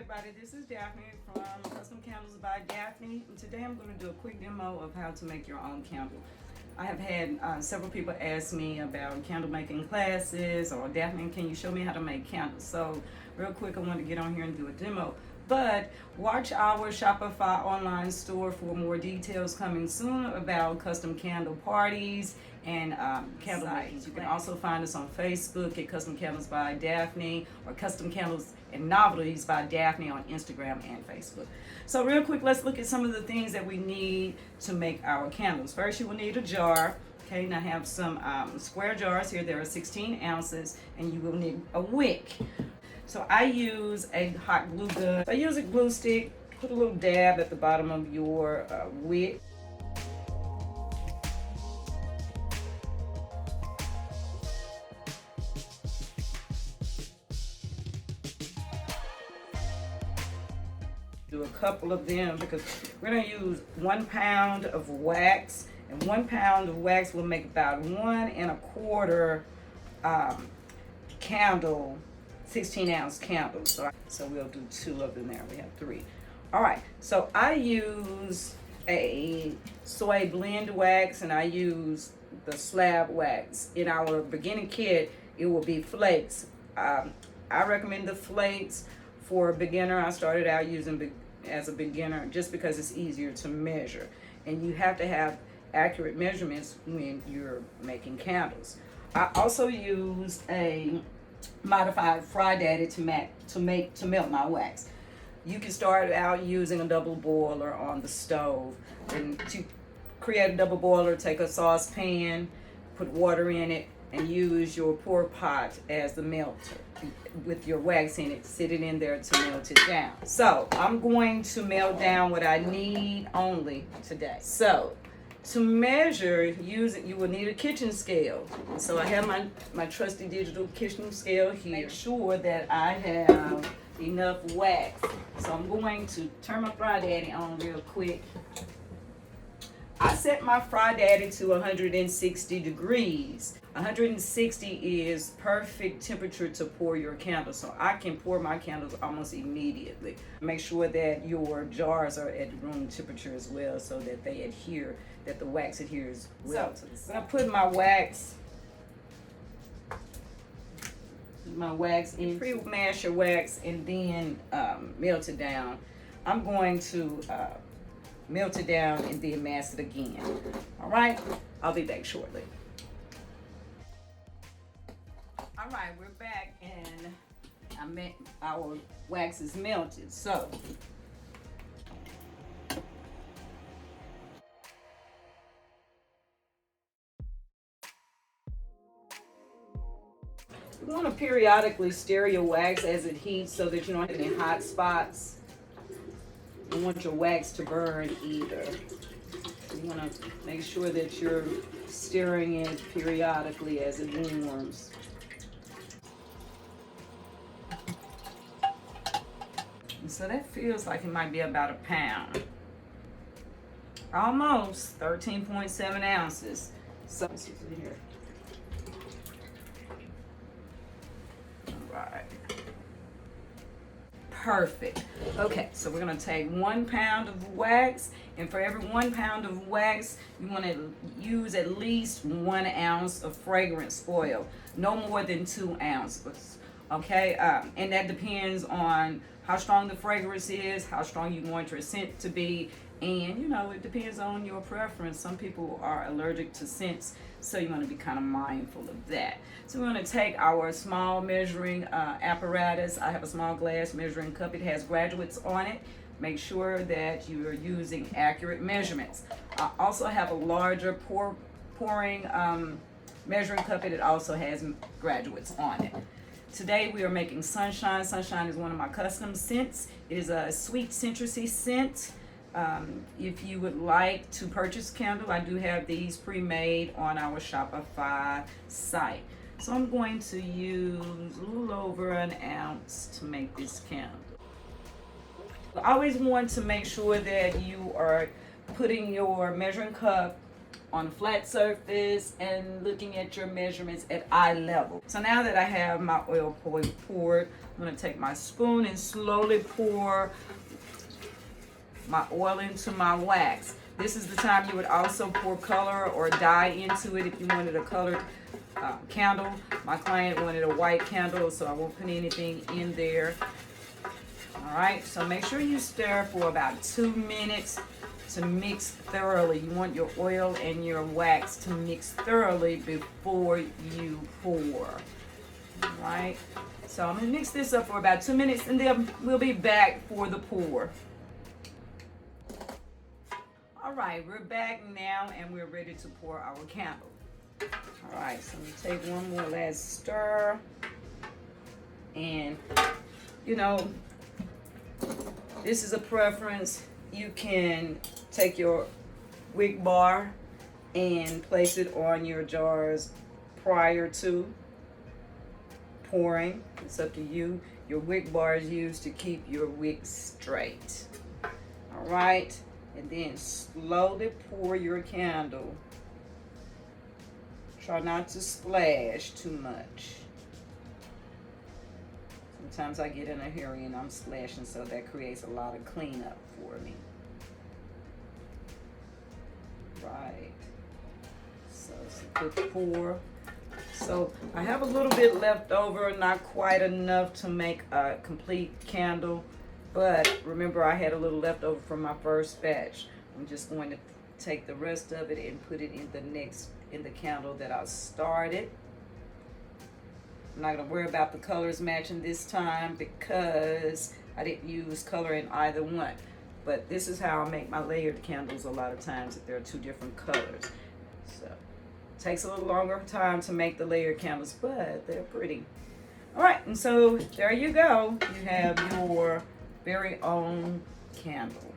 everybody, this is Daphne from Custom Candles by Daphne, and today I'm going to do a quick demo of how to make your own candle. I have had several people ask me about candle making classes, or Daphne, can you show me how to make candles? So real quick, I want to get on here and do a demo. But watch our Shopify online store for more details coming soon about custom candle parties and candle making. You can also find us on Facebook at Custom Candles by Daphne, or Custom Candles and Novelties by Daphne on Instagram and Facebook. So real quick, let's look at some of the things that we need to make our candles. First, you will need a jar. Okay, and I have some square jars here. There are 16 ounces, and you will need a wick. So I use a hot glue gun. I use a glue stick. Put a little dab at the bottom of your wick. Do a couple of them because we're going to use 1 pound of wax, and 1 pound of wax will make about 1 1/4 candle, 16-ounce candles. So we'll do 2 of them there. We have 3. All right. So I use a soy blend wax, and I use the slab wax. In our beginning kit, it will be flakes. I recommend the flakes for a beginner. I started out using as a beginner just because it's easier to measure, and you have to have accurate measurements when you're making candles. I also use a modified Fry Daddy to melt my wax. You can start out using a double boiler on the stove, and to create a double boiler, take a saucepan, put water in it, and use your pour pot as the melter with your wax in it. Sit it in there to melt it down. So I'm going to melt down what I need only today. So to measure, you will need a kitchen scale. So I have my trusty digital kitchen scale here. Make sure that I have enough wax. So I'm going to turn my Fry Daddy on real quick. I set my Fry Daddy to 160 degrees. 160 is perfect temperature to pour your candle, so I can pour my candles almost immediately. Make sure that your jars are at room temperature as well, so that they adhere, that the wax adheres well to the side. I'm putting my wax in. Pre-mash your wax and then melt it down. I'm going to melt it down and then mask it again. All right, I'll be back shortly. All right, we're back, and our wax is melted. So you want to periodically stir your wax as it heats so that you don't have any hot spots. You don't want your wax to burn either. You want to make sure that you're stirring it periodically as it warms. And so that feels like it might be about 1 pound. Almost 13.7 ounces. So let's see here. All right. Perfect. Okay, so we're going to take 1 pound of wax, and for every 1 pound of wax, you want to use at least 1 ounce of fragrance oil, no more than 2 ounces. Okay, and that depends on how strong the fragrance is, how strong you want your scent to be, and it depends on your preference. Some people are allergic to scents, so you want to be kind of mindful of that. So we're going to take our small measuring apparatus. I have a small glass measuring cup. It has graduates on it. Make sure that you are using accurate measurements. I also have a larger pouring measuring cup, and it also has graduates on it. Today we are making Sunshine. Sunshine is one of my custom scents. It is a sweet citrusy scent. If you would like to purchase candle, I do have these pre-made on our Shopify site. So I'm going to use a little over 1 ounce to make this candle. I always want to make sure that you are putting your measuring cup on a flat surface and looking at your measurements at eye level. So now that I have my oil poured, I'm going to take my spoon and slowly pour my oil into my wax. This is the time you would also pour color or dye into it if you wanted a colored candle. My client wanted a white candle, so I won't put anything in there. All right, so make sure you stir for about 2 minutes to mix thoroughly. You want your oil and your wax to mix thoroughly before you pour. All right, so I'm gonna mix this up for about 2 minutes and then we'll be back for the pour. All right, we're back now and we're ready to pour our candle. All right, so I'm gonna take one more last stir. And, you know, this is a preference. You can take your wick bar and place it on your jars prior to pouring. It's up to you. Your wick bar is used to keep your wick straight. All right, and then slowly pour your candle. Try not to splash too much. Sometimes I get in a hurry and I'm splashing, so that creates a lot of cleanup for me. Right. So it's a good pour. So I have a little bit left over, not quite enough to make a complete candle, but remember I had a little left over from my first batch. I'm just going to take the rest of it and put it in the candle that I started. I'm not going to worry about the colors matching this time because I didn't use color in either one. But this is how I make my layered candles a lot of times, if there are two different colors. So it takes a little longer time to make the layered candles, but they're pretty. All right, and so there you go. You have your very own candle.